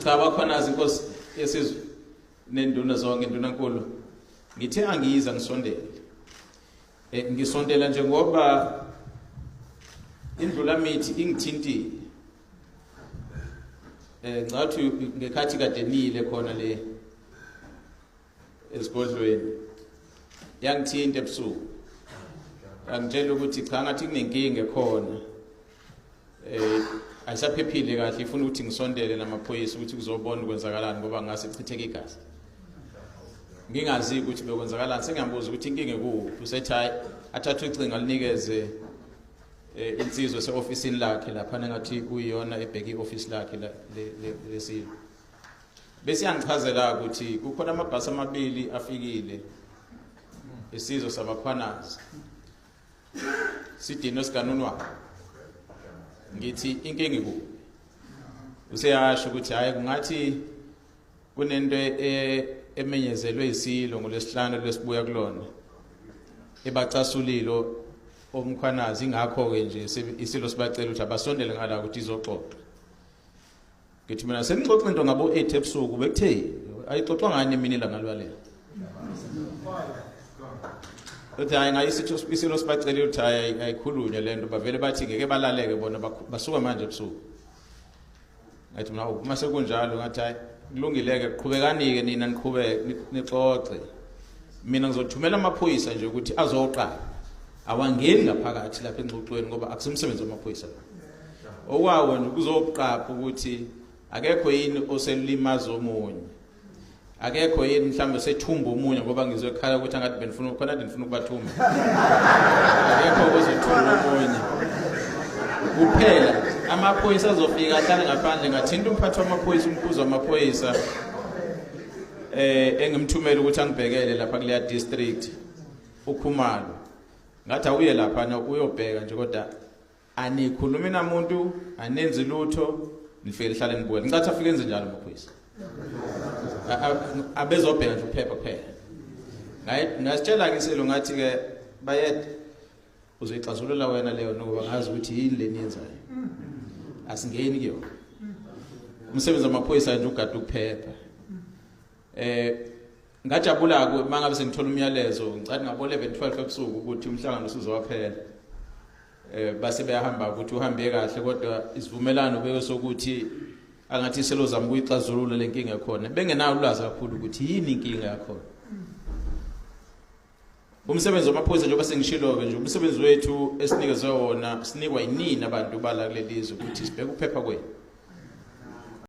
cha bakhona inkosi yesizwe nenduna zonke indunankulu ngithe angiyiza ngisondele ngisondela njengoba indlula mithi ingithintile ngathi ngekhathi kade nile khona le esigodlweni yangithinta ebusuku angitshela ukuthi cha ngathi kunenkinga khona ayisaphephile kahle ifuna ukuthi ngisondele namaphoyisa ukuthi kuzobona ukwenzakalani ngoba ngase chitheke igazi ngingazi ukuthi bekwenzakalani sengiyabuza ukuthi inkinga ekuphi usethi hayi athathe icinga linikeze insizwe seofisini lakhe lapha ngathi kuyiyona ebheki ioffice lakhe lesilo bese yangichazela ukuthi kukhona amabhasi amabili afikile isizwe sabakhwanazi sidino sikanunwa ngithi inkinga ikuphi useyasho ukuthi hayi kungathi kunento emenyezelwe isilo ngolesihlanu lesibuya kulona ebacasulilo omkhwanazi ingakho ke nje isilo sibacela ukuthi abasondele ngala ukuthi izoxoxa ngithi mina senixoxa into ngabo 8 ebusuku bekuthe ayixoxa ngani mina ilangalwalela uthi hayi ngayisithi isilo sibacela ukuthi ayikhulunywe lento bavele bathi ngeke balaleke bona basuka manje ebusuku ngathi mina uma sekunjalo ngathi hayi kulungileke qhubekani-ke nina niqhubeke nixoxe mina ngizothumela amaphoyisa nje ukuthi azoqala awangeni ngaphakathi lapha engxoxweni ngoba akusimsebenzi wamaphoyisa okwawo nje kuzoqapha ukuthi akekho yini oselimaza omunye akekho yini mhlawumbe sethumba omunye ngoba ngizwe ekhala ukuthi angathi benifuna khona ndifuna ukubathumba akekho ozothumba omunye kuphela amaphoyisa azofika ahlale ngaphandle ngathinta umphathi wamaphoyisa umkhuzo wamaphoyisa engimthumela ukuthi angibhekele lapha kuleya district uKhumalo ngathi awuye lapha uyobheka nje kodwa anikhulumi namuntu anenzi lutho nifike lihlale nibuye ngicathi afike enze njalo amaphoyisa abezobheka nje uphepha kuphela ngasitshela ke isilo ngathi ke bayede uzoyixazulula wena leyo ngoba ngazi ukuthi yini le niyenzayo asingeni kuyona umsebenzi wamaphoyisa nje ugada ukuphepha ngajabula ke mangabe sengithola umyalezo ngicathi ngabo 11-12 ebusuku ukuthi umhlangano usuzowaphela base bayahamba ukuthi uhambe kahle kodwa isivumelano beyosokuthi angathi selo zami kuyixazulula lenkinga yakhona bengenayo ulwazi kakhulu ukuthi yini inkinga yakhona umsebenzi wamaphoyisa njengoba sengishilo nje umsebenzi wethu esinikezwe wona sinikwa yinini abantu bala kulelizwe ukuthi sibheke ukuphepha kwenu